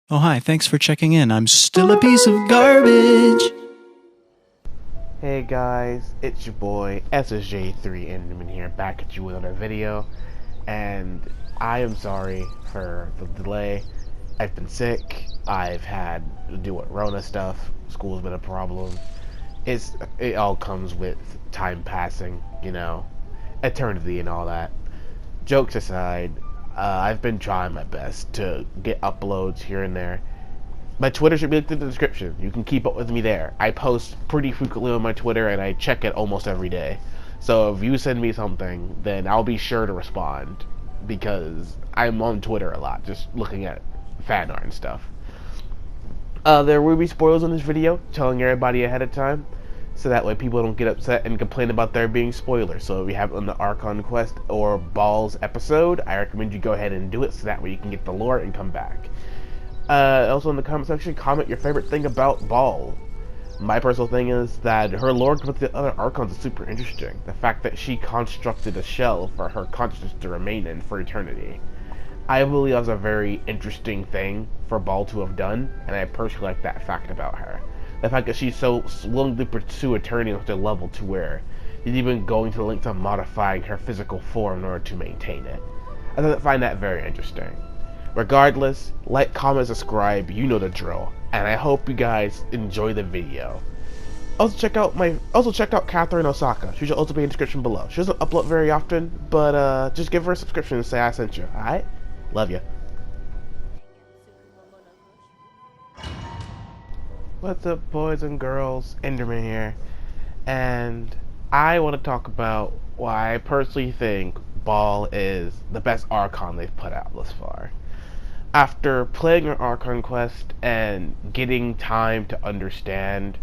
Oh hi, thanks for checking in. I'm still a piece of garbage. Hey guys, it's your boy SSJ3 Enderman here, back at you with another video, and I am sorry for the delay. I've been sick, I've had to deal with Rona stuff, school's been a problem. It all comes with time passing, you know, eternity and all that. Jokes aside, I've been trying my best to get uploads here and there. My Twitter should be linked in the description. You can keep up with me there. I post pretty frequently on my Twitter, and I check it almost every day. So if you send me something, then I'll be sure to respond, because I'm on Twitter a lot, just looking at fan art and stuff. There will be spoilers in this video, telling everybody ahead of time, so that way people don't get upset and complain about there being spoilers. So if you have it on the Archon quest or Baal's episode, I recommend you go ahead and do it, so that way you can get the lore and come back. Also in the comment section, comment your favorite thing about Baal. My personal thing is that her lore with the other Archons is super interesting. The fact that she constructed a shell for her consciousness to remain in for eternity. I believe that's a very interesting thing for Baal to have done, and I personally like that fact about her. The fact that she's so willing to pursue eternity on such a level to where she's even going to the length of modifying her physical form in order to maintain it. I find that very interesting. Regardless, like, comment, subscribe, you know the drill, and I hope you guys enjoy the video. Also check out Catherine Osaka. She should also be in the description below. She doesn't upload very often, but just give her a subscription and say I sent you. Alright? Love you. What's up, boys and girls? Enderman here, and I want to talk about why I personally think Baal is the best Archon they've put out thus far. After playing her Archon quest and getting time to understand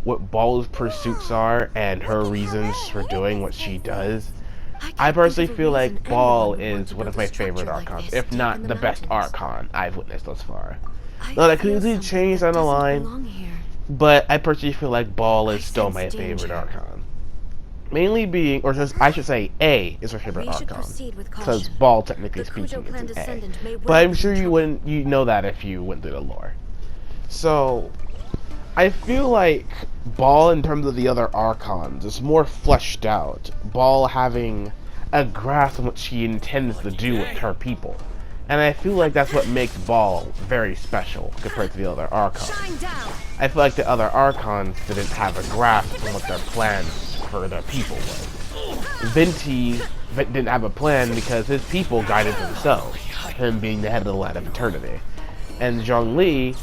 what Baal's pursuits are and her reasons for doing what she does, I personally feel like Baal is one of my favorite Archons, if not the best Archon I've witnessed thus far. Now that could easily change down the line, but I personally feel like Baal is still my favorite Archon. Mainly being, or just, I should say, A is my favorite Archon, because Baal, technically speaking, is an A. But I'm sure you know that if you went through the lore. So, I feel like Baal, in terms of the other Archons, is more fleshed out. Baal having a grasp on what she intends to do with her people. And I feel like that's what makes Baal very special compared to the other Archons. I feel like the other Archons didn't have a grasp on what their plans for their people was. Venti didn't have a plan because his people guided themselves, him being the head of the Land of Eternity. And Zhongli,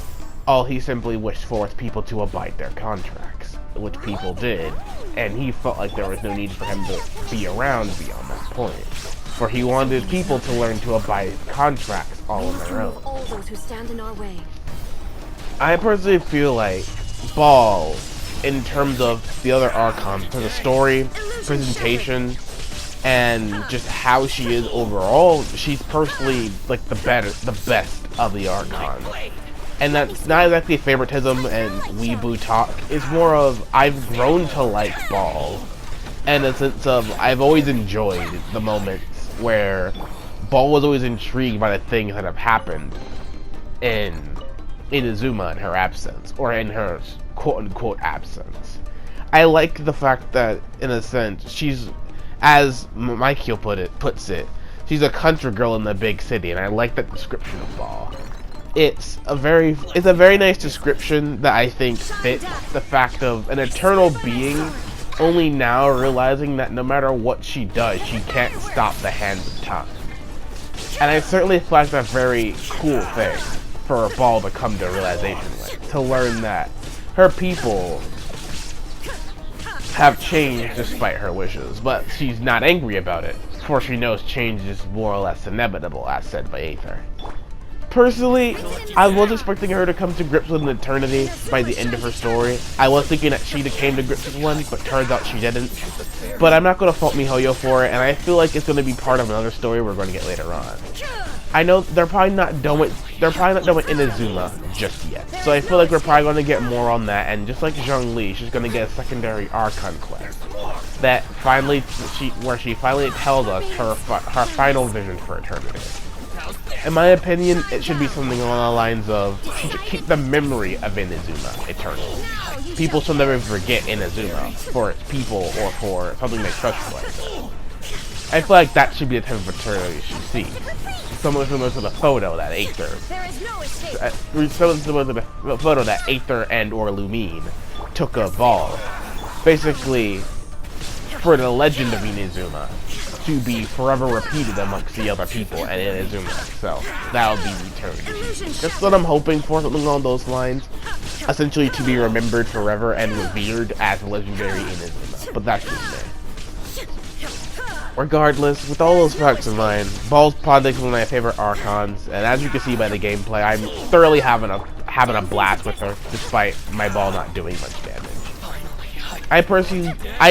all he simply wished for was people to abide their contracts, which people did, and he felt like there was no need for him to be around beyond that point. For he wanted people to learn to abide contracts all on their own. I personally feel like Baal, in terms of the other Archons, for the story, presentation, and just how she is overall, she's personally like the best of the Archons. And that's not exactly favoritism and weeboo talk. It's more of I've grown to like Baal, in a sense of I've always enjoyed the moments where Baal was always intrigued by the things that have happened in Inazuma in her absence, or in her quote-unquote absence. I like the fact that, in a sense, she's, as Michael puts it, she's a country girl in the big city, and I like that description of Baal. It's a very nice description that I think fits the fact of an eternal being only now realizing that no matter what she does, she can't stop the hands of time. And I certainly feel like that's a very cool thing for Baal to come to realization with, to learn that her people have changed despite her wishes, but she's not angry about it, for she knows change is more or less inevitable, as said by Aether. Personally, I was expecting her to come to grips with an eternity by the end of her story. I was thinking that she came to grips with one, but turns out she didn't. But I'm not going to fault MiHoYo for it, and I feel like it's going to be part of another story we're going to get later on. I know they're probably not done with Inazuma just yet, so I feel like we're probably going to get more on that, and just like Zhongli, she's going to get a secondary Archon quest that finally, where she finally tells us her final vision for eternity. In my opinion, it should be something along the lines of, she should keep the memory of Inazuma eternal. People should never forget Inazuma for its people or for something they trustworthy. I feel like that should be the type of eternity you should see. Similar to the photo that Aether. Similar to the photo that Aether and or Lumine took of Baal. Basically, for the legend of Inazuma to be forever repeated amongst the other people and Inazuma itself. That would be the eternity. That's what I'm hoping for, something along those lines. Essentially to be remembered forever and revered as legendary Inazuma. But that's just me. Regardless, with all those facts in mind, Baal's probably one of my favorite Archons, and as you can see by the gameplay, I'm thoroughly having a blast with her, despite my Baal not doing much damage. I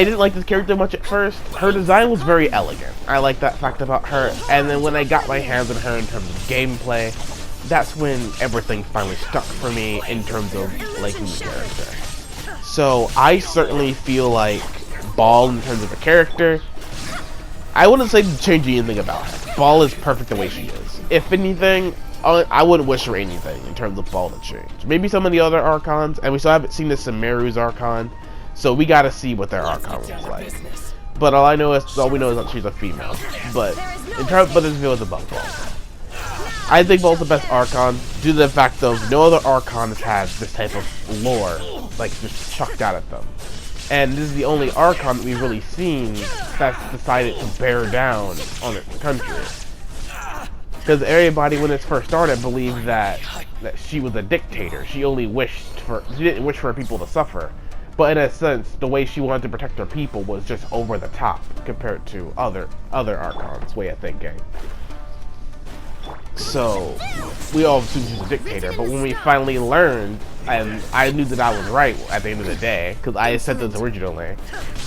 didn't like this character much at first. Her design was very elegant. I like that fact about her, and then when I got my hands on her in terms of gameplay, that's when everything finally stuck for me in terms of liking the character. So I certainly feel like Baal, in terms of a character, I wouldn't say to change anything about her. Baal is perfect the way she is. If anything, I wouldn't wish her anything in terms of Baal to change. Maybe some of the other Archons, and we still haven't seen the Sumeru's Archon, so we gotta see what their Archon looks like. But all we know is that she's a female. But this video is above Baal. I think Baal's the best Archon due to the fact of no other Archons has this type of lore, like, just chucked out at them. And this is the only Archon that we've really seen that's decided to bear down on its country. Because everybody, when it first started, believed that she was a dictator. She didn't wish for her people to suffer. But in a sense, the way she wanted to protect her people was just over the top compared to other Archons' way of thinking. So, we all assumed she was a dictator, but when we finally learned, and I knew that I was right at the end of the day, because I said this originally,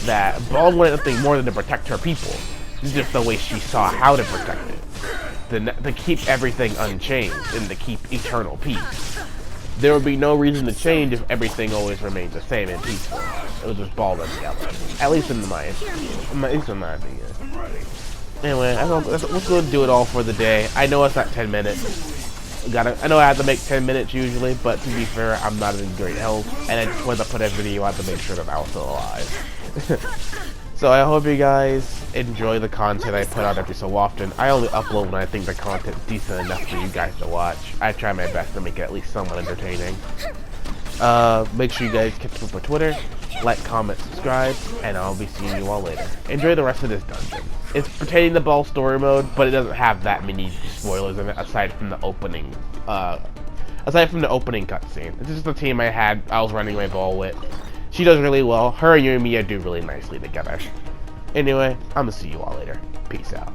that Baal wanted nothing more than to protect her people. This is just the way she saw how to protect it. To keep everything unchanged, and to keep eternal peace. There would be no reason to change if everything always remained the same and peaceful. It was just Baal together. At least in my opinion. Anyway, let's go do it all for the day. I know it's not 10 minutes. I know I have to make 10 minutes usually, but to be fair, I'm not in great health, and I just wanted to put a video out to make sure that I was still alive. So I hope you guys enjoy the content I put out every so often. I only upload when I think the content's decent enough for you guys to watch. I try my best to make it at least somewhat entertaining. Make sure you guys catch up with Twitter, like, comment, subscribe, and I'll be seeing you all later. Enjoy the rest of this dungeon. It's pertaining to Baal story mode, but it doesn't have that many spoilers in it aside from the opening cutscene. This is the team I was running my Baal with. She does really well. Her and Yumiya do really nicely together. Anyway, I'm gonna see you all later. Peace out.